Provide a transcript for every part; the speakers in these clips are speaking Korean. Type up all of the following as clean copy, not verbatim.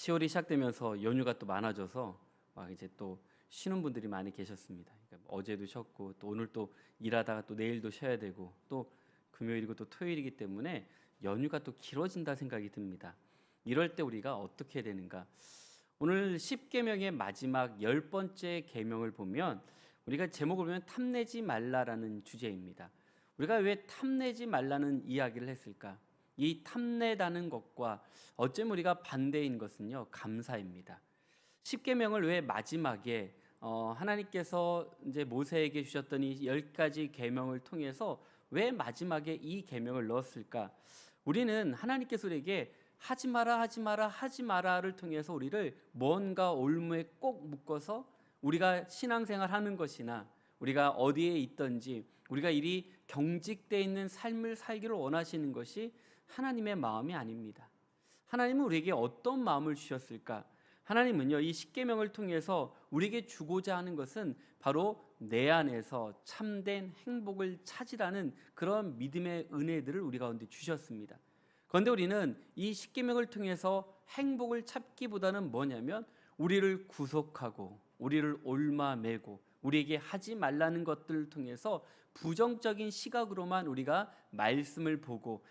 10월이 시작되면서 연휴가 또 많아져서 막 이제 또 쉬는 분들이 많이 계셨습니다. 그러니까 어제도 쉬었고 또 오늘 또 일하다가 또 내일도 쉬어야 되고 또 금요일이고 또 토요일이기 때문에 연휴가 또 길어진다 생각이 듭니다. 이럴 때 우리가 어떻게 해야 되는가? 오늘 10계명의 마지막 10번째 계명을 보면 우리가 제목을 보면 탐내지 말라라는 주제입니다. 우리가 왜 탐내지 말라는 이야기를 했을까? 이 탐내다는 것과 어쩌면 우리가 반대인 것은요, 감사입니다. 10계명을 왜 마지막에 하나님께서 이제 모세에게 주셨던 이 10가지 계명을 통해서 왜 마지막에 이 계명을 넣었을까? 우리는 하나님께서 우리에게 하지 마라 하지 마라 하지 마라를 통해서 우리를 뭔가 올무에 꼭 묶어서 우리가 신앙생활 하는 것이나 우리가 어디에 있든지 우리가 이리 경직되어 있는 삶을 살기를 원하시는 것이 하나님의 마음이 아닙니다. 하나님은 우리에게 어떤 마음을 주셨을까? 하나님은요, 이 십계명을 통해서 우리에게 주고자 하는 것은 바로 내 안에서 참된 행복을 찾으라는 그런 믿음의 은혜들을 우리 가운데 주셨습니다. 그런데 우리는 이 십계명을 통해서 행복을 찾기보다는 뭐냐면 우리를 구속하고 우리를 얽매고 우리에게 하지 말라는 것들을 통해서 부정적인 시각으로만 우리가 말씀을 보고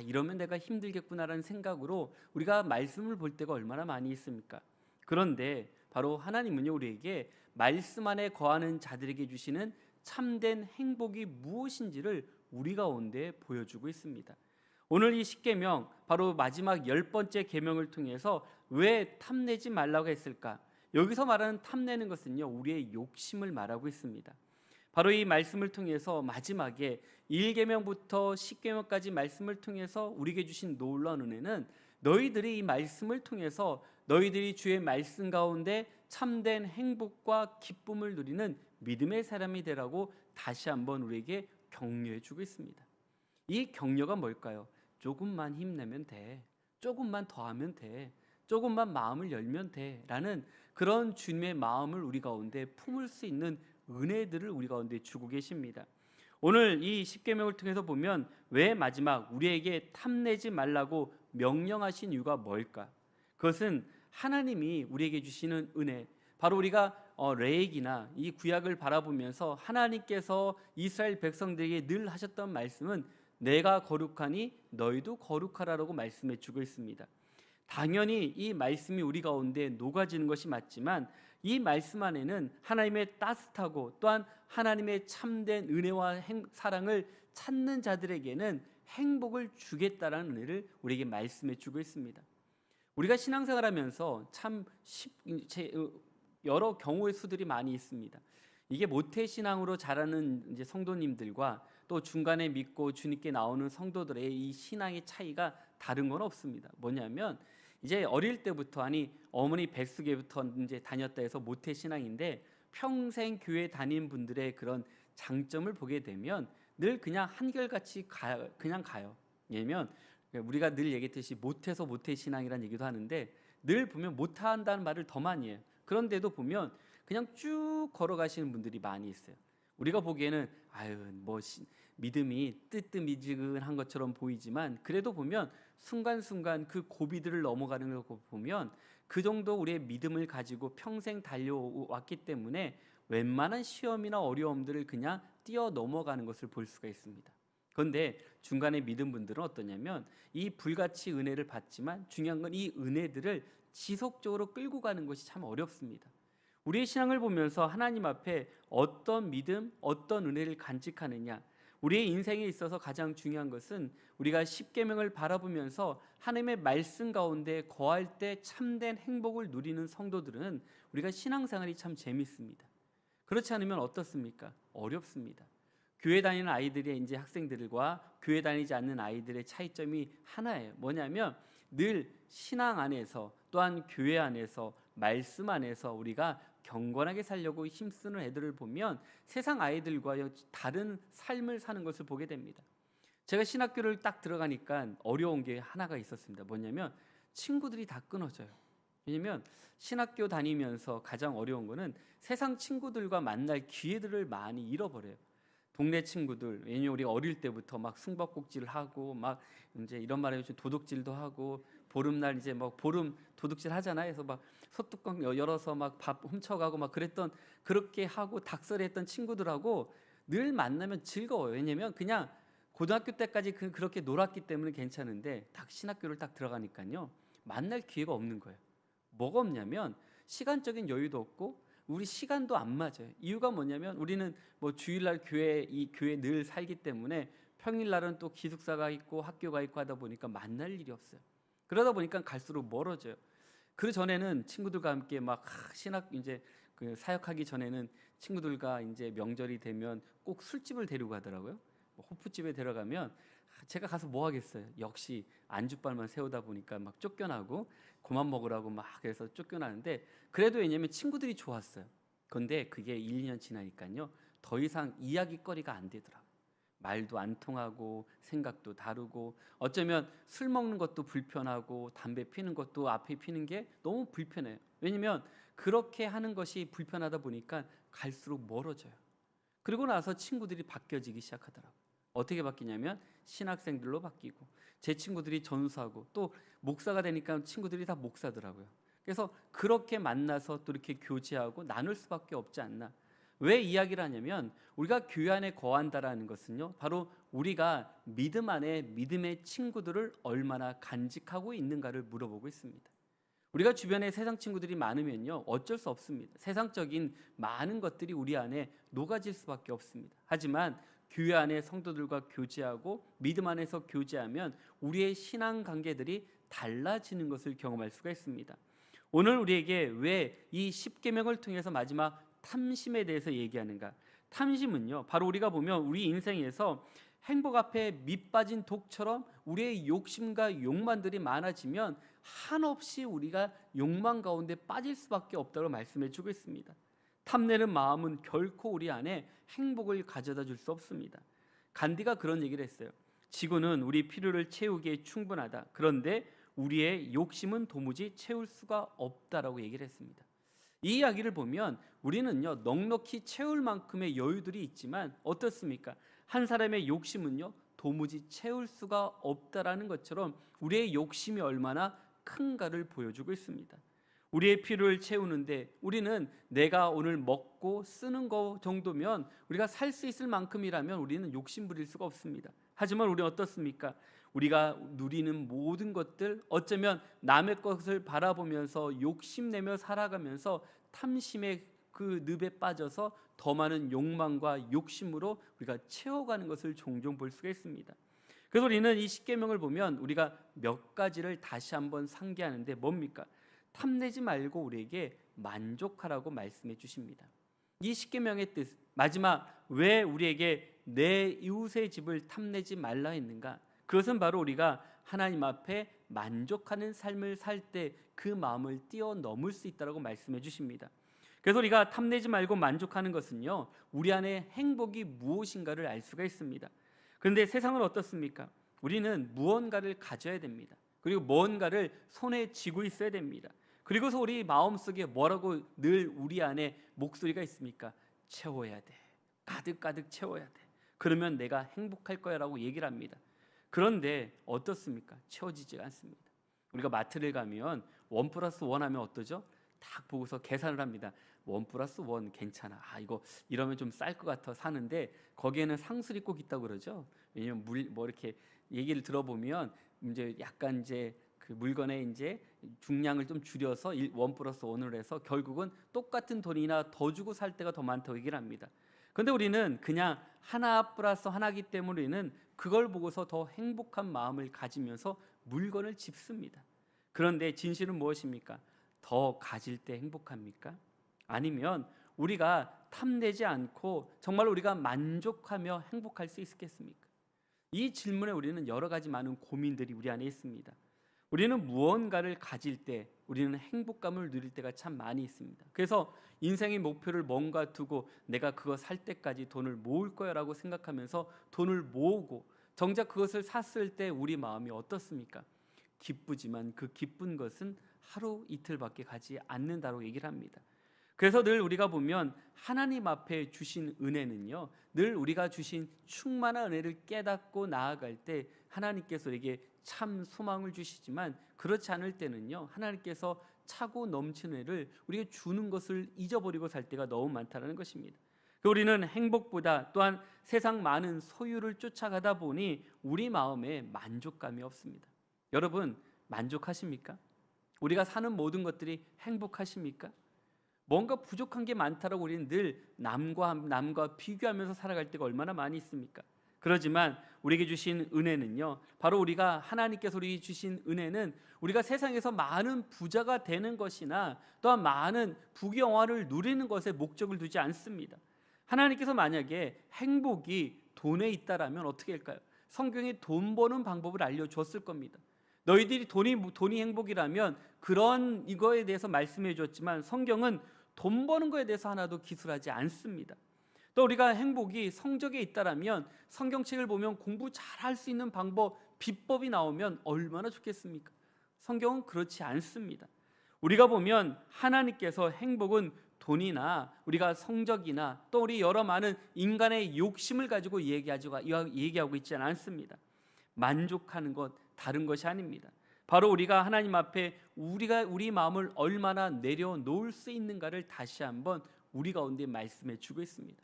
이러면 내가 힘들겠구나라는 생각으로 우리가 말씀을 볼 때가 얼마나 많이 있습니까? 그런데 바로 하나님은요, 우리에게 말씀 안에 거하는 자들에게 주시는 참된 행복이 무엇인지를 우리 가운데 보여주고 있습니다. 오늘 이 십계명, 바로 마지막 10번째 계명을 통해서 왜 탐내지 말라고 했을까? 여기서 말하는 탐내는 것은요, 우리의 욕심을 말하고 있습니다. 바로 이 말씀을 통해서 마지막에 1계명부터 10계명까지 말씀을 통해서 우리에게 주신 놀라운 은혜는 너희들이 이 말씀을 통해서 너희들이 주의 말씀 가운데 참된 행복과 기쁨을 누리는 믿음의 사람이 되라고 다시 한번 우리에게 격려해 주고 있습니다. 이 격려가 뭘까요? 조금만 힘내면 돼. 조금만 더 하면 돼. 조금만 마음을 열면 돼. 라는 그런 주님의 마음을 우리 가운데 품을 수 있는 은혜들을 우리 가운데 주고 계십니다. 오늘 이 십계명을 통해서 보면 왜 마지막 우리에게 탐내지 말라고 명령하신 이유가 뭘까? 그것은 하나님이 우리에게 주시는 은혜, 바로 우리가 레위기나 이 구약을 바라보면서 하나님께서 이스라엘 백성들에게 늘 하셨던 말씀은 내가 거룩하니 너희도 거룩하라라고 말씀해 주고 있습니다. 당연히 이 말씀이 우리 가운데 녹아지는 것이 맞지만 이 말씀 안에는 하나님의 따뜻하고 또한 하나님의 참된 은혜와 사랑을 찾는 자들에게는 행복을 주겠다라는 은혜를 우리에게 말씀해 주고 있습니다. 우리가 신앙생활하면서 참 여러 경우의 수들이 많이 있습니다. 이게 모태신앙으로 자라는 이제 성도님들과 또 중간에 믿고 주님께 나오는 성도들의 이 신앙의 차이가 다른 건 없습니다. 뭐냐면 이제 어릴 때부터 어머니 뱃속에부터 이제 다녔다 해서 모태신앙인데 평생 교회 다닌 분들의 그런 장점을 보게 되면 늘 그냥 한결같이 그냥 가요. 왜냐면 우리가 늘 얘기했듯이 못해서 모태신앙이라는 얘기도 하는데 늘 보면 못한다는 말을 더 많이 해요. 그런데도 보면 그냥 쭉 걸어가시는 분들이 많이 있어요. 우리가 보기에는 믿음이 뜨뜻미지근한 것처럼 보이지만 그래도 보면 순간순간 그 고비들을 넘어가는 걸 보면 그 정도 우리의 믿음을 가지고 평생 달려왔기 때문에 웬만한 시험이나 어려움들을 그냥 뛰어 넘어가는 것을 볼 수가 있습니다. 그런데 중간에 믿은 분들은 어떠냐면 이 불같이 은혜를 받지만 중요한 건 이 은혜들을 지속적으로 끌고 가는 것이 참 어렵습니다. 우리의 신앙을 보면서 하나님 앞에 어떤 믿음, 어떤 은혜를 간직하느냐, 우리의 인생에 있어서 가장 중요한 것은 우리가 십계명을 바라보면서 하나님의 말씀 가운데 거할 때 참된 행복을 누리는 성도들은 우리가 신앙생활이 참 재밌습니다. 그렇지 않으면 어떻습니까? 어렵습니다. 교회 다니는 아이들의 이제 학생들과 교회 다니지 않는 아이들의 차이점이 하나예요. 뭐냐면 늘 신앙 안에서 또한 교회 안에서 말씀 안에서 우리가 경건하게 살려고 힘쓰는 애들을 보면 세상 아이들과 다른 삶을 사는 것을 보게 됩니다. 제가 신학교를 딱 들어가니까 어려운 게 하나가 있었습니다. 뭐냐면 친구들이 다 끊어져요. 왜냐면 신학교 다니면서 가장 어려운 거는 세상 친구들과 만날 기회들을 많이 잃어버려요. 동네 친구들, 왜냐면 우리가 어릴 때부터 막 숨바꼭질을 하고 막 이제 이런 말에 도둑질도 하고 보름날 이제 막 보름 도둑질 하잖아요. 그래서 막 소뚜껑 열어서 막 밥 훔쳐가고 막 그렇게 하고 닭살이했던 친구들하고 늘 만나면 즐거워요. 왜냐면 그냥 고등학교 때까지 그렇게 놀았기 때문에 괜찮은데 딱 신학교를 딱 들어가니까요, 만날 기회가 없는 거예요. 뭐가 없냐면 시간적인 여유도 없고 우리 시간도 안 맞아요. 이유가 뭐냐면 우리는 뭐 주일날 이 교회 늘 살기 때문에 평일날은 또 기숙사가 있고 학교가 있고 하다 보니까 만날 일이 없어요. 그러다 보니까 갈수록 멀어져요. 그 전에는 친구들과 함께 막 신학 이제 그 사역하기 전에는 친구들과 이제 명절이 되면 꼭 술집을 데리고 가더라고요. 뭐 호프집에 데려가면 제가 가서 뭐 하겠어요. 역시 안주빨만 세우다 보니까 막 쫓겨나고 그만 먹으라고 막 그래서 쫓겨나는데, 그래도 왜냐면 친구들이 좋았어요. 그런데 그게 1, 2년 지나니까요, 더 이상 이야기거리가 안 되더라고요. 말도 안 통하고 생각도 다르고 어쩌면 술 먹는 것도 불편하고 담배 피는 것도 앞에 피는 게 너무 불편해요. 왜냐면 그렇게 하는 것이 불편하다 보니까 갈수록 멀어져요. 그리고 나서 친구들이 바뀌어지기 시작하더라고요. 어떻게 바뀌냐면 신학생들로 바뀌고, 제 친구들이 전수하고 또 목사가 되니까 친구들이 다 목사더라고요. 그래서 그렇게 만나서 또 이렇게 교제하고 나눌 수밖에 없지 않나. 왜 이야기를 하냐면 우리가 교회 안에 거한다라는 것은요, 바로 우리가 믿음 안에 믿음의 친구들을 얼마나 간직하고 있는가를 물어보고 있습니다. 우리가 주변에 세상 친구들이 많으면요, 어쩔 수 없습니다. 세상적인 많은 것들이 우리 안에 녹아질 수밖에 없습니다. 하지만 교회 안에 성도들과 교제하고 믿음 안에서 교제하면 우리의 신앙 관계들이 달라지는 것을 경험할 수가 있습니다. 오늘 우리에게 왜 이 십계명을 통해서 마지막 탐심에 대해서 얘기하는가? 탐심은요, 바로 우리가 보면 우리 인생에서 행복 앞에 밑 빠진 독처럼 우리의 욕심과 욕망들이 많아지면 한없이 우리가 욕망 가운데 빠질 수밖에 없다고 말씀해 주고 있습니다. 탐내는 마음은 결코 우리 안에 행복을 가져다 줄 수 없습니다. 간디가 그런 얘기를 했어요. 지구는 우리 필요를 채우기에 충분하다. 그런데 우리의 욕심은 도무지 채울 수가 없다라고 얘기를 했습니다. 이 이야기를 보면 우리는요, 넉넉히 채울 만큼의 여유들이 있지만 어떻습니까? 한 사람의 욕심은요, 도무지 채울 수가 없다라는 것처럼 우리의 욕심이 얼마나 큰가를 보여주고 있습니다. 우리의 필요를 채우는데 우리는 내가 오늘 먹고 쓰는 거 정도면 우리가 살 수 있을 만큼이라면 우리는 욕심 부릴 수가 없습니다. 하지만 우리는 어떻습니까? 우리가 누리는 모든 것들, 어쩌면 남의 것을 바라보면서 욕심내며 살아가면서 탐심의 그 늪에 빠져서 더 많은 욕망과 욕심으로 우리가 채워가는 것을 종종 볼 수가 있습니다. 그래서 우리는 이 십계명을 보면 우리가 몇 가지를 다시 한번 상기하는데 뭡니까? 탐내지 말고 우리에게 만족하라고 말씀해 주십니다. 이 십계명의 뜻, 마지막 왜 우리에게 내 이웃의 집을 탐내지 말라 했는가? 그것은 바로 우리가 하나님 앞에 만족하는 삶을 살 때 그 마음을 뛰어넘을 수 있다고 말씀해 주십니다. 그래서 우리가 탐내지 말고 만족하는 것은요, 우리 안에 행복이 무엇인가를 알 수가 있습니다. 그런데 세상은 어떻습니까? 우리는 무언가를 가져야 됩니다. 그리고 무언가를 손에 쥐고 있어야 됩니다. 그리고서 우리 마음속에 뭐라고 늘 우리 안에 목소리가 있습니까? 채워야 돼. 가득가득 채워야 돼. 그러면 내가 행복할 거야 라고 얘기를 합니다. 그런데 어떻습니까? 채워지지가 않습니다. 우리가 마트를 가면 1+1 하면 어떠죠? 딱 보고서 계산을 합니다. 1+1 괜찮아. 이거 이러면 좀 쌀 것 같아 사는데 거기에는 상술이 꼭 있다고 그러죠. 왜냐면 뭐 이렇게 얘기를 들어보면 이제 약간 이제 그 물건의 이제 중량을 좀 줄여서 1+1으로 해서 결국은 똑같은 돈이나 더 주고 살 때가 더 많다고 얘기를 합니다. 그런데 우리는 그냥 하나 플러스 하나이기 때문에 우리는 그걸 보고서 더 행복한 마음을 가지면서 물건을 집습니다. 그런데 진실은 무엇입니까? 더 가질 때 행복합니까? 아니면 우리가 탐내지 않고 정말 우리가 만족하며 행복할 수 있겠습니까? 이 질문에 우리는 여러 가지 많은 고민들이 우리 안에 있습니다. 우리는 무언가를 가질 때 우리는 행복감을 누릴 때가 참 많이 있습니다. 그래서 인생의 목표를 뭔가 두고 내가 그거 살 때까지 돈을 모을 거야 라고 생각하면서 돈을 모으고 정작 그것을 샀을 때 우리 마음이 어떻습니까? 기쁘지만 그 기쁜 것은 하루 이틀밖에 가지 않는다고 얘기를 합니다. 그래서 늘 우리가 보면 하나님 앞에 주신 은혜는요, 늘 우리가 주신 충만한 은혜를 깨닫고 나아갈 때 하나님께서 우리에게 참 소망을 주시지만, 그렇지 않을 때는요, 하나님께서 차고 넘치는 은혜를 우리에게 주는 것을 잊어버리고 살 때가 너무 많다는 것입니다. 우리는 행복보다 또한 세상 많은 소유를 쫓아가다 보니 우리 마음에 만족감이 없습니다. 여러분, 만족하십니까? 우리가 사는 모든 것들이 행복하십니까? 뭔가 부족한 게 많다라고 우리는 늘 남과 비교하면서 살아갈 때가 얼마나 많이 있습니까? 그러지만 우리에게 주신 은혜는요, 바로 우리가 하나님께서 우리에게 주신 은혜는 우리가 세상에서 많은 부자가 되는 것이나 또한 많은 부귀영화를 누리는 것에 목적을 두지 않습니다. 하나님께서 만약에 행복이 돈에 있다라면 어떻게 할까요? 성경에 돈 버는 방법을 알려줬을 겁니다. 너희들이 돈이 행복이라면 그런 이거에 대해서 말씀해 주었지만, 성경은 돈 버는 거에 대해서 하나도 기술하지 않습니다. 또 우리가 행복이 성적에 있다라면 성경책을 보면 공부 잘할 수 있는 방법, 비법이 나오면 얼마나 좋겠습니까? 성경은 그렇지 않습니다. 우리가 보면 하나님께서 행복은 돈이나 우리가 성적이나 또 우리 여러 많은 인간의 욕심을 가지고 얘기하고 있지 않습니다. 만족하는 것 다른 것이 아닙니다. 바로 우리가 하나님 앞에 우리 마음을 얼마나 내려놓을 수 있는가를 다시 한번 우리 가운데 말씀해 주고 있습니다.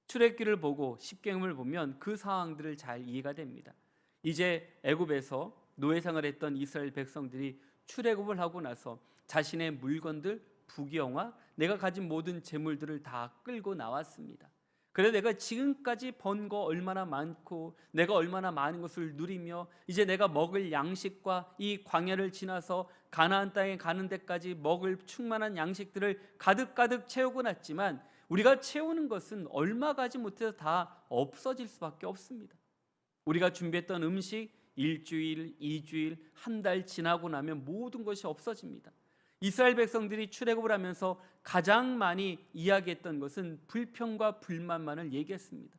출애굽기를 보고 십계명을 보면 그 상황들을 잘 이해가 됩니다. 이제 애굽에서 노예생활을 했던 이스라엘 백성들이 출애굽을 하고 나서 자신의 물건들, 부귀영화, 내가 가진 모든 재물들을 다 끌고 나왔습니다. 그래 내가 지금까지 번 거 얼마나 많고 내가 얼마나 많은 것을 누리며 이제 내가 먹을 양식과 이 광야를 지나서 가나안 땅에 가는 데까지 먹을 충만한 양식들을 가득가득 채우고 났지만, 우리가 채우는 것은 얼마 가지 못해서 다 없어질 수밖에 없습니다. 우리가 준비했던 음식 일주일, 2주일, 한 달 지나고 나면 모든 것이 없어집니다. 이스라엘 백성들이 출애굽을 하면서 가장 많이 이야기했던 것은 불평과 불만만을 얘기했습니다.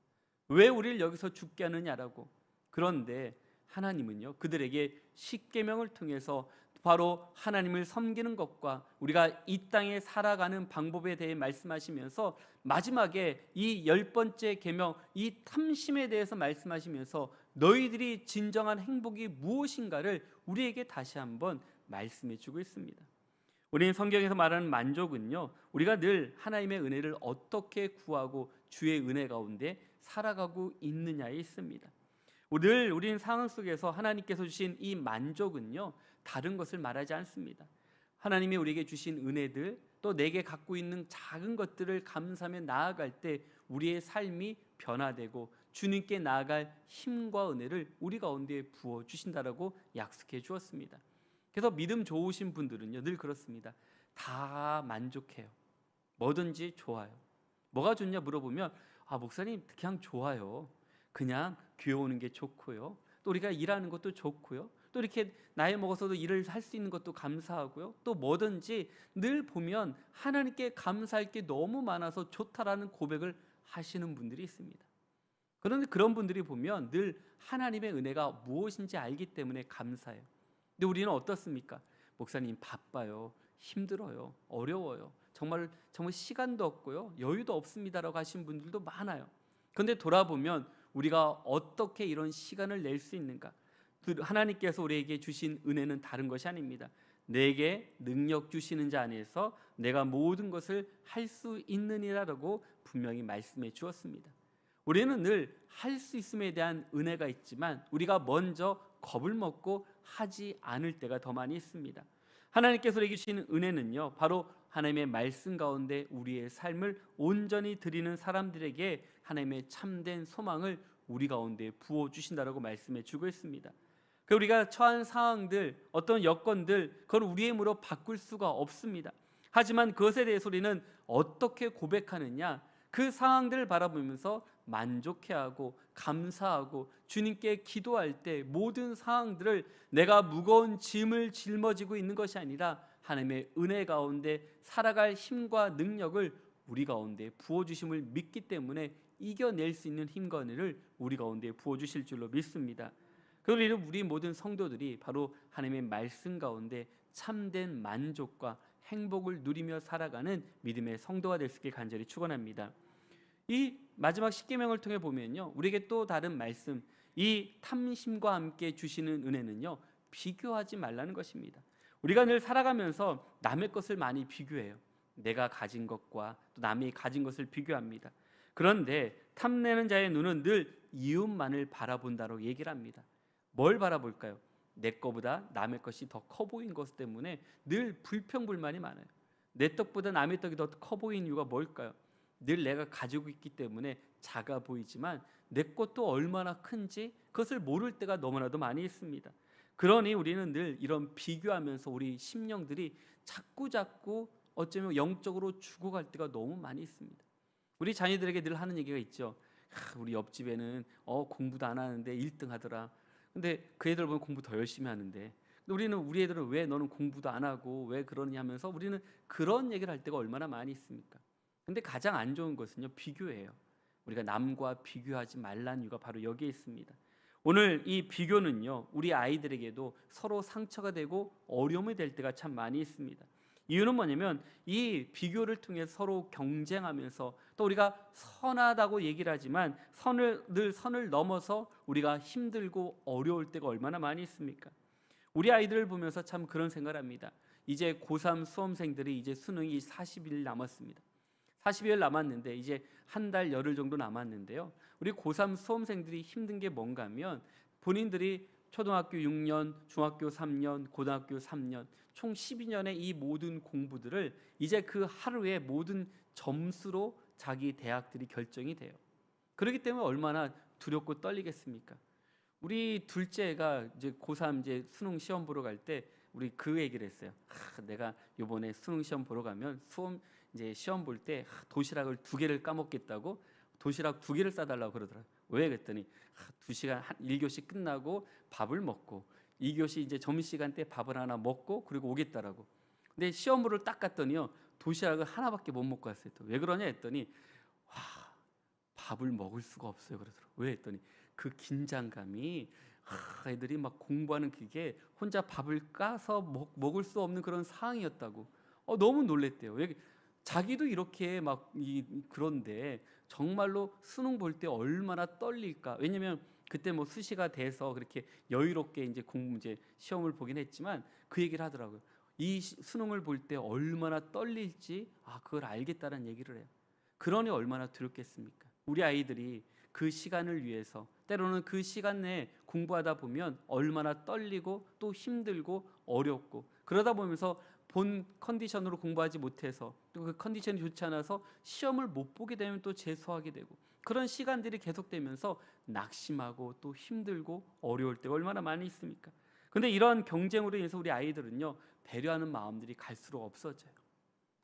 왜 우리를 여기서 죽게 하느냐라고. 그런데 하나님은요, 그들에게 십계명을 통해서 바로 하나님을 섬기는 것과 우리가 이 땅에 살아가는 방법에 대해 말씀하시면서 마지막에 이 10번째 계명, 이 탐심에 대해서 말씀하시면서 너희들이 진정한 행복이 무엇인가를 우리에게 다시 한번 말씀해 주고 있습니다. 우리는 성경에서 말하는 만족은요, 우리가 늘 하나님의 은혜를 어떻게 구하고 주의 은혜 가운데 살아가고 있느냐에 있습니다. 늘 우리는 상황 속에서 하나님께서 주신 이 만족은요, 다른 것을 말하지 않습니다. 하나님이 우리에게 주신 은혜들, 또 내게 갖고 있는 작은 것들을 감사하며 나아갈 때 우리의 삶이 변화되고 주님께 나아갈 힘과 은혜를 우리 가운데 부어 주신다라고 약속해 주었습니다. 그래서 믿음 좋으신 분들은요, 늘 그렇습니다. 다 만족해요. 뭐든지 좋아요. 뭐가 좋냐 물어보면 목사님 그냥 좋아요. 그냥 교회 오는 게 좋고요. 또 우리가 일하는 것도 좋고요. 또 이렇게 나이 먹어서도 일을 할 수 있는 것도 감사하고요. 또 뭐든지 늘 보면 하나님께 감사할 게 너무 많아서 좋다라는 고백을 하시는 분들이 있습니다. 그런데 그런 분들이 보면 늘 하나님의 은혜가 무엇인지 알기 때문에 감사해요. 근데 우리는 어떻습니까? 목사님 바빠요, 힘들어요, 어려워요, 정말 시간도 없고요, 여유도 없습니다라고 하신 분들도 많아요. 그런데 돌아보면 우리가 어떻게 이런 시간을 낼 수 있는가? 하나님께서 우리에게 주신 은혜는 다른 것이 아닙니다. 내게 능력 주시는 자 안에서 내가 모든 것을 할 수 있느니라라고 분명히 말씀해 주었습니다. 우리는 늘 할 수 있음에 대한 은혜가 있지만 우리가 먼저 겁을 먹고 하지 않을 때가 더 많이 있습니다. 하나님께서 우리에게 주시는 은혜는요, 바로 하나님의 말씀 가운데 우리의 삶을 온전히 드리는 사람들에게 하나님의 참된 소망을 우리 가운데 부어주신다라고 말씀해 주고 있습니다. 우리가 처한 상황들, 어떤 여건들, 그걸 우리의 힘으로 바꿀 수가 없습니다. 하지만 그것에 대해서 우리는 어떻게 고백하느냐, 그 상황들을 바라보면서 만족해하고 감사하고 주님께 기도할 때 모든 상황들을 내가 무거운 짐을 짊어지고 있는 것이 아니라 하나님의 은혜 가운데 살아갈 힘과 능력을 우리 가운데 부어주심을 믿기 때문에 이겨낼 수 있는 힘과 은혜를 우리 가운데 부어주실 줄로 믿습니다. 그리고 우리 모든 성도들이 바로 하나님의 말씀 가운데 참된 만족과 행복을 누리며 살아가는 믿음의 성도가 될 수 있게 간절히 축원합니다. 이 마지막 십계명을 통해 보면요, 우리에게 또 다른 말씀, 이 탐심과 함께 주시는 은혜는요, 비교하지 말라는 것입니다. 우리가 늘 살아가면서 남의 것을 많이 비교해요. 내가 가진 것과 또 남이 가진 것을 비교합니다. 그런데 탐내는 자의 눈은 늘 이웃만을 바라본다고 얘기를 합니다. 뭘 바라볼까요? 내 거보다 남의 것이 더 커 보인 것 때문에 늘 불평불만이 많아요. 내 떡보다 남의 떡이 더 커 보이는 이유가 뭘까요? 늘 내가 가지고 있기 때문에 작아 보이지만 내 것도 얼마나 큰지 그것을 모를 때가 너무나도 많이 있습니다. 그러니 우리는 늘 이런 비교하면서 우리 심령들이 자꾸 어쩌면 영적으로 죽어갈 때가 너무 많이 있습니다. 우리 자녀들에게 늘 하는 얘기가 있죠. 우리 옆집에는 공부도 안 하는데 1등 하더라. 근데 그 애들 보면 공부 더 열심히 하는데 우리 애들은 왜 너는 공부도 안 하고 왜 그러냐 하면서 우리는 그런 얘기를 할 때가 얼마나 많이 있습니까? 근데 가장 안 좋은 것은요, 비교예요. 우리가 남과 비교하지 말라는 이유가 바로 여기에 있습니다. 오늘 이 비교는요, 우리 아이들에게도 서로 상처가 되고 어려움이 될 때가 참 많이 있습니다. 이유는 뭐냐면 이 비교를 통해 서로 경쟁하면서 또 우리가 선하다고 얘기를 하지만 선을 넘어서 우리가 힘들고 어려울 때가 얼마나 많이 있습니까? 우리 아이들을 보면서 참 그런 생각을 합니다. 이제 고3 수험생들이 이제 수능이 40일 남았습니다. 40일 남았는데 이제 한 달 열흘 정도 남았는데요, 우리 고3 수험생들이 힘든 게 뭔가 하면 본인들이 초등학교 6년, 중학교 3년, 고등학교 3년 총 12년의 이 모든 공부들을 이제 그 하루의 모든 점수로 자기 대학들이 결정이 돼요. 그렇기 때문에 얼마나 두렵고 떨리겠습니까? 우리 둘째가 이제 고3 이제 수능 시험 보러 갈 때 우리 그 얘기를 했어요. 내가 이번에 수능 시험 보러 가면 이제 시험 볼 때 도시락을 2개를 까먹겠다고 도시락 2개를 싸달라고 그러더라고요. 왜 그랬더니 2시간 1교시 끝나고 밥을 먹고 2교시 이제 점심시간 때 밥을 하나 먹고 그리고 오겠다라고. 근데 시험부를 딱 갔더니요, 도시락을 하나밖에 못 먹고 왔어요. 또 왜 그러냐 했더니 밥을 먹을 수가 없어요 그러더라고요. 왜 했더니 그 긴장감이 애들이 막 공부하는 그게 혼자 밥을 까서 먹을 수 없는 그런 상황이었다고. 너무 놀랬대요. 자기도 이렇게 그런데 정말로 수능 볼 때 얼마나 떨릴까. 왜냐면 그때 뭐 수시가 돼서 그렇게 여유롭게 이제 이제 시험을 보긴 했지만 그 얘기를 하더라고요. 이 수능을 볼 때 얼마나 떨릴지 그걸 알겠다는 얘기를 해요. 그러니 얼마나 두렵겠습니까? 우리 아이들이 그 시간을 위해서 때로는 그 시간 내에 공부하다 보면 얼마나 떨리고 또 힘들고 어렵고 그러다 보면서 본 컨디션으로 공부하지 못해서 또 그 컨디션이 좋지 않아서 시험을 못 보게 되면 또 재수하게 되고 그런 시간들이 계속되면서 낙심하고 또 힘들고 어려울 때가 얼마나 많이 있습니까? 근데 이런 경쟁으로 인해서 우리 아이들은요, 배려하는 마음들이 갈수록 없어져요.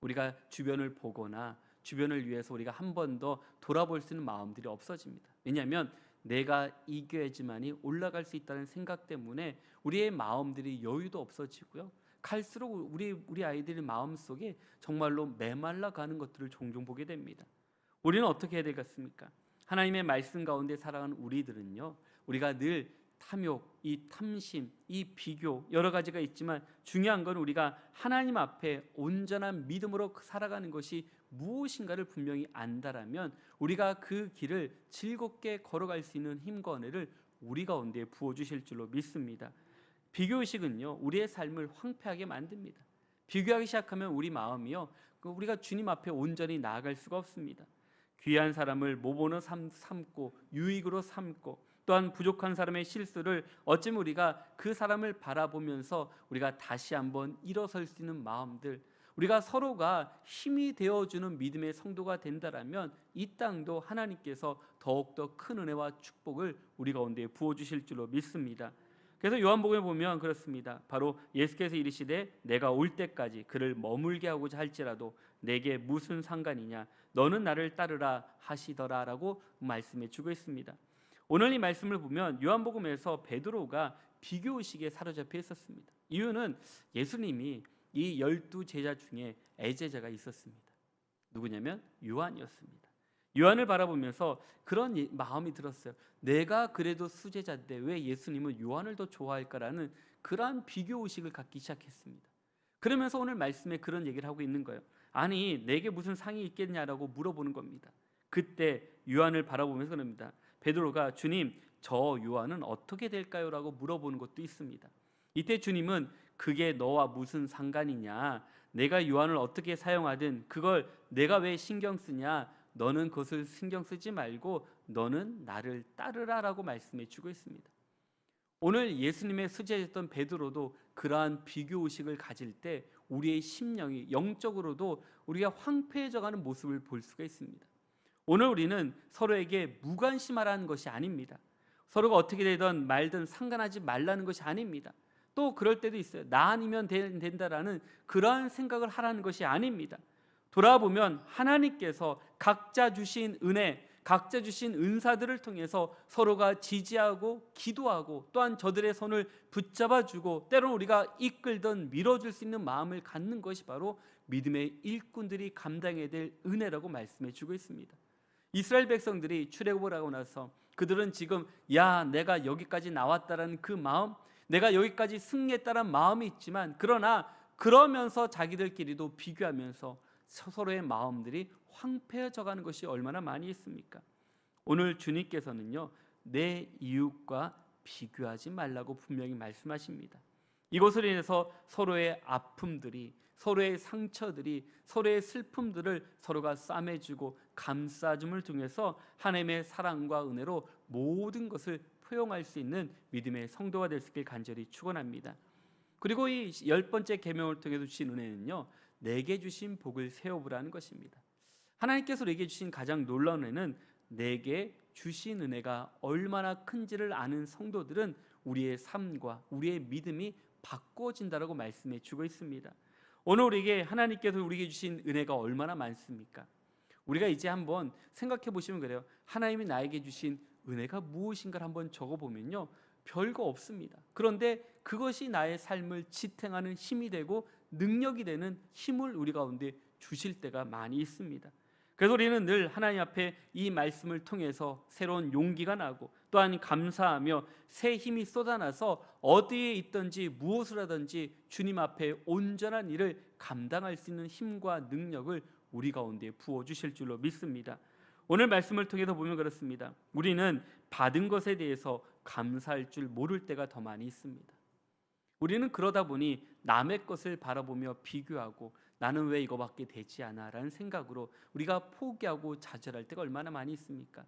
우리가 주변을 보거나 주변을 위해서 우리가 한 번 더 돌아볼 수 있는 마음들이 없어집니다. 왜냐하면 내가 이겨야지만이 올라갈 수 있다는 생각 때문에 우리의 마음들이 여유도 없어지고요, 갈수록 우리 아이들의 마음속에 정말로 메말라 가는 것들을 종종 보게 됩니다. 우리는 어떻게 해야 되겠습니까? 하나님의 말씀 가운데 살아가는 우리들은요, 우리가 늘 탐욕, 이 탐심, 이 비교 여러 가지가 있지만 중요한 건 우리가 하나님 앞에 온전한 믿음으로 살아가는 것이 무엇인가를 분명히 안다라면 우리가 그 길을 즐겁게 걸어갈 수 있는 힘과 은혜를 우리 가운데 부어주실 줄로 믿습니다. 비교의식은요, 우리의 삶을 황폐하게 만듭니다. 비교하기 시작하면 우리 마음이요, 우리가 주님 앞에 온전히 나아갈 수가 없습니다. 귀한 사람을 모범으로 삼고 유익으로 삼고 또한 부족한 사람의 실수를 어쩌면 우리가 그 사람을 바라보면서 우리가 다시 한번 일어설 수 있는 마음들, 우리가 서로가 힘이 되어주는 믿음의 성도가 된다라면 이 땅도 하나님께서 더욱더 큰 은혜와 축복을 우리 가운데 부어주실 줄로 믿습니다. 그래서 요한복음에 보면 그렇습니다. 바로 예수께서 이르시되 내가 올 때까지 그를 머물게 하고자 할지라도 내게 무슨 상관이냐, 너는 나를 따르라 하시더라라고 말씀해 주고 있습니다. 오늘 이 말씀을 보면 요한복음에서 베드로가 비교의식에 사로잡혀 있었습니다. 이유는 예수님이 이 12제자 중에 애제자가 있었습니다. 누구냐면 요한이었습니다. 요한을 바라보면서 그런 마음이 들었어요. 내가 그래도 수제자인데 왜 예수님은 요한을 더 좋아할까라는 그러한 비교의식을 갖기 시작했습니다. 그러면서 오늘 말씀에 그런 얘기를 하고 있는 거예요. 아니, 내게 무슨 상이 있겠냐라고 물어보는 겁니다. 그때 요한을 바라보면서 그럽니다. 베드로가 주님, 저 요한은 어떻게 될까요? 라고 물어보는 것도 있습니다. 이때 주님은 그게 너와 무슨 상관이냐? 내가 요한을 어떻게 사용하든 그걸 내가 왜 신경 쓰냐? 너는 그것을 신경 쓰지 말고 너는 나를 따르라 라고 말씀해 주고 있습니다. 오늘 예수님의 수제였던 베드로도 그러한 비교의식을 가질 때 우리의 심령이 영적으로도 우리가 황폐해져가는 모습을 볼 수가 있습니다. 오늘 우리는 서로에게 무관심하라는 것이 아닙니다. 서로가 어떻게 되든 말든 상관하지 말라는 것이 아닙니다. 또 그럴 때도 있어요. 나 아니면 된다라는 그러한 생각을 하라는 것이 아닙니다. 돌아보면 하나님께서 각자 주신 은혜, 각자 주신 은사들을 통해서 서로가 지지하고 기도하고 또한 저들의 손을 붙잡아주고 때로는 우리가 이끌던 밀어줄 수 있는 마음을 갖는 것이 바로 믿음의 일꾼들이 감당해야 될 은혜라고 말씀해 주고 있습니다. 이스라엘 백성들이 출애굽을 하고 나서 그들은 지금 내가 여기까지 나왔다라는 그 마음, 내가 여기까지 승리했다는 마음이 있지만 그러나 그러면서 자기들끼리도 비교하면서 서로의 마음들이 황폐해져가는 것이 얼마나 많이 있습니까? 오늘 주님께서는요, 내 이웃과 비교하지 말라고 분명히 말씀하십니다. 이것으로 인해서 서로의 아픔들이, 서로의 상처들이, 서로의 슬픔들을 서로가 싸매주고 감싸줌을 통해서 하나님의 사랑과 은혜로 모든 것을 포용할 수 있는 믿음의 성도가 될 수 있길 간절히 축원합니다. 그리고 이 10번째 계명을 통해서 주신 은혜는요, 내게 주신 복을 세워보라는 것입니다. 하나님께서 내게 주신 가장 놀라운 은혜는 내게 주신 은혜가 얼마나 큰지를 아는 성도들은 우리의 삶과 우리의 믿음이 바꿔진다라고 말씀해 주고 있습니다. 오늘 우리에게 하나님께서 우리에게 주신 은혜가 얼마나 많습니까? 우리가 이제 한번 생각해 보시면 그래요. 하나님이 나에게 주신 은혜가 무엇인가를 한번 적어보면요, 별거 없습니다. 그런데 그것이 나의 삶을 지탱하는 힘이 되고 능력이 되는 힘을 우리 가운데 주실 때가 많이 있습니다. 그래서 우리는 늘 하나님 앞에 이 말씀을 통해서 새로운 용기가 나고 또한 감사하며 새 힘이 쏟아나서 어디에 있든지 무엇을 하든지 주님 앞에 온전한 일을 감당할 수 있는 힘과 능력을 우리 가운데 부어주실 줄로 믿습니다. 오늘 말씀을 통해서 보면 그렇습니다. 우리는 받은 것에 대해서 감사할 줄 모를 때가 더 많이 있습니다. 우리는 그러다 보니 남의 것을 바라보며 비교하고 나는 왜 이거밖에 되지 않아? 라는 생각으로 우리가 포기하고 좌절할 때가 얼마나 많이 있습니까?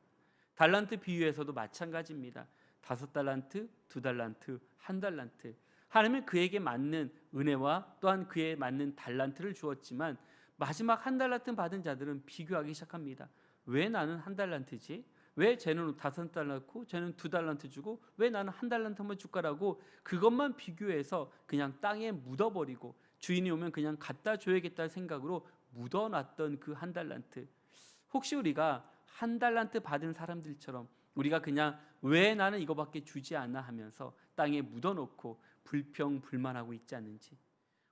달란트 비유에서도 마찬가지입니다. 5달란트, 2달란트, 1달란트. 하나님은 그에게 맞는 은혜와 또한 그에 맞는 달란트를 주었지만 마지막 1달란트 받은 자들은 비교하기 시작합니다. 왜 나는 1달란트지? 왜 쟤는 5달란트, 쟤는 2달란트 주고 왜 나는 1달란트만 줄까라고 그것만 비교해서 그냥 땅에 묻어버리고 주인이 오면 그냥 갖다 줘야겠다는 생각으로 묻어놨던 그 1달란트. 혹시 우리가 1달란트 받은 사람들처럼 우리가 그냥 왜 나는 이거밖에 주지 않나 하면서 땅에 묻어놓고 불평불만하고 있지 않는지,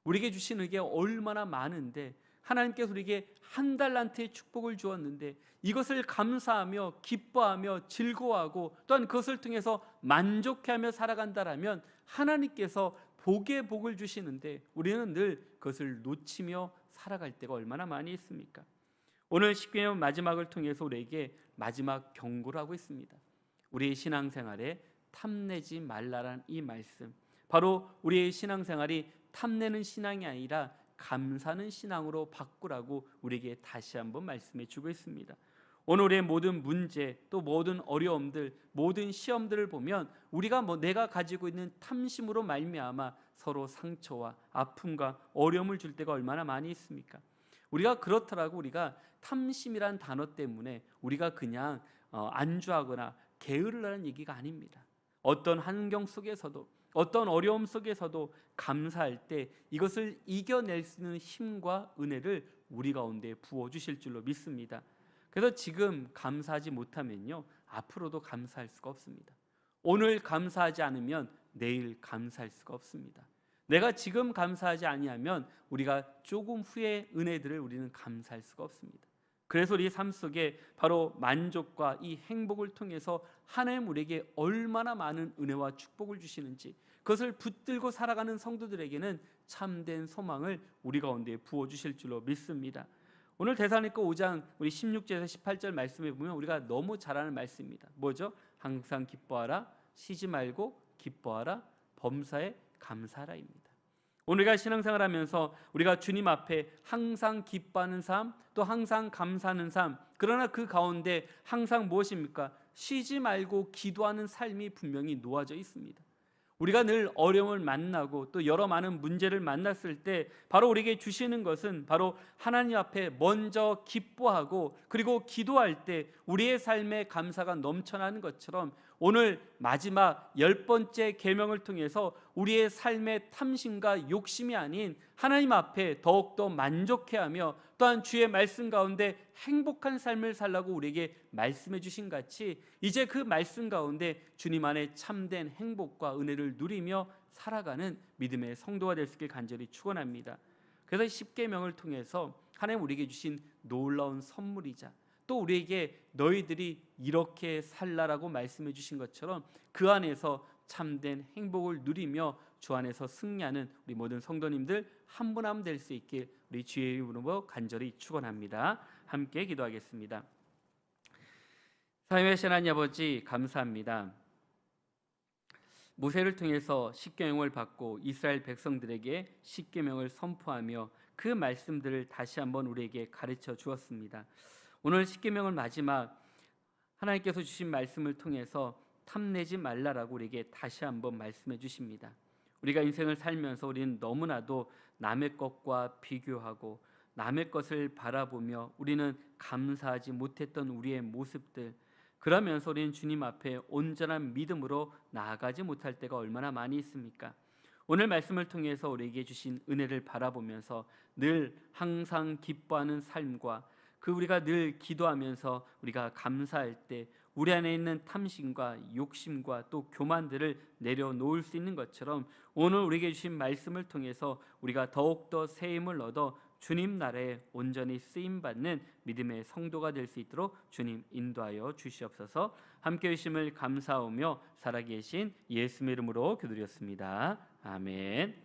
우리에게 주신 은혜가 얼마나 많은데 하나님께서 우리에게 1달란트의 축복을 주었는데 이것을 감사하며 기뻐하며 즐거워하고 또한 그것을 통해서 만족해하며 살아간다라면 하나님께서 복의 복을 주시는데 우리는 늘 그것을 놓치며 살아갈 때가 얼마나 많이 있습니까? 오늘 십계명 마지막을 통해서 우리에게 마지막 경고를 하고 있습니다. 우리의 신앙생활에 탐내지 말라라는 이 말씀, 바로 우리의 신앙생활이 탐내는 신앙이 아니라 감사하는 신앙으로 바꾸라고 우리에게 다시 한번 말씀해 주고 있습니다. 오늘 우리의 모든 문제, 또 모든 어려움들, 모든 시험들을 보면 우리가 내가 가지고 있는 탐심으로 말미암아 서로 상처와 아픔과 어려움을 줄 때가 얼마나 많이 있습니까? 우리가 그렇더라고 우리가 탐심이란 단어 때문에 우리가 그냥 안주하거나 게으를 하는 얘기가 아닙니다. 어떤 환경 속에서도 어떤 어려움 속에서도 감사할 때 이것을 이겨낼 수 있는 힘과 은혜를 우리 가운데 부어주실 줄로 믿습니다. 그래서 지금 감사하지 못하면요, 앞으로도 감사할 수가 없습니다. 오늘 감사하지 않으면 내일 감사할 수가 없습니다. 내가 지금 감사하지 아니하면 우리가 조금 후에 은혜들을 우리는 감사할 수가 없습니다. 그래서 우리 삶 속에 바로 만족과 이 행복을 통해서 하나님 우리에게 얼마나 많은 은혜와 축복을 주시는지 그것을 붙들고 살아가는 성도들에게는 참된 소망을 우리 가운데 부어 주실 줄로 믿습니다. 오늘 데살로니가 5장 우리 16절에서 18절 말씀에 보면 우리가 너무 잘 아는 말씀입니다. 뭐죠? 항상 기뻐하라, 쉬지 말고 기뻐하라, 범사에 감사하라입니다. 오늘가 신앙생활 하면서 우리가 주님 앞에 항상 기뻐하는 삶, 또 항상 감사하는 삶, 그러나 그 가운데 항상 무엇입니까? 쉬지 말고 기도하는 삶이 분명히 놓아져 있습니다. 우리가 늘 어려움을 만나고 또 여러 많은 문제를 만났을 때 바로 우리에게 주시는 것은 바로 하나님 앞에 먼저 기뻐하고 그리고 기도할 때 우리의 삶에 감사가 넘쳐나는 것처럼 오늘 마지막 10번째 계명을 통해서 우리의 삶의 탐심과 욕심이 아닌 하나님 앞에 더욱더 만족해하며 또한 주의 말씀 가운데 행복한 삶을 살라고 우리에게 말씀해 주신 같이 이제 그 말씀 가운데 주님 안에 참된 행복과 은혜를 누리며 살아가는 믿음의 성도가 될 수 있길 간절히 축원합니다. 그래서 10계명을 통해서 하나님 우리에게 주신 놀라운 선물이자 또 우리에게 너희들이 이렇게 살라라고 말씀해 주신 것처럼 그 안에서 참된 행복을 누리며 주 안에서 승리하는 우리 모든 성도님들 한 분 한 분 될 수 있길 우리 주의 이름으로 간절히 축원합니다. 함께 기도하겠습니다. 사랑하신 하나님 아버지 감사합니다. 모세를 통해서 십계명을 받고 이스라엘 백성들에게 십계명을 선포하며 그 말씀들을 다시 한번 우리에게 가르쳐 주었습니다. 오늘 십계명을 마지막 하나님께서 주신 말씀을 통해서 탐내지 말라라고 우리에게 다시 한번 말씀해 주십니다. 우리가 인생을 살면서 우리는 너무나도 남의 것과 비교하고 남의 것을 바라보며 우리는 감사하지 못했던 우리의 모습들, 그러면서 우리는 주님 앞에 온전한 믿음으로 나아가지 못할 때가 얼마나 많이 있습니까? 오늘 말씀을 통해서 우리에게 주신 은혜를 바라보면서 늘 항상 기뻐하는 삶과 그 우리가 늘 기도하면서 우리가 감사할 때 우리 안에 있는 탐심과 욕심과 또 교만들을 내려놓을 수 있는 것처럼 오늘 우리에게 주신 말씀을 통해서 우리가 더욱더 새 힘을 얻어 주님 나라에 온전히 쓰임받는 믿음의 성도가 될 수 있도록 주님 인도하여 주시옵소서. 함께해 주심을 감사하며 살아계신 예수의 이름으로 기도드렸습니다. 아멘.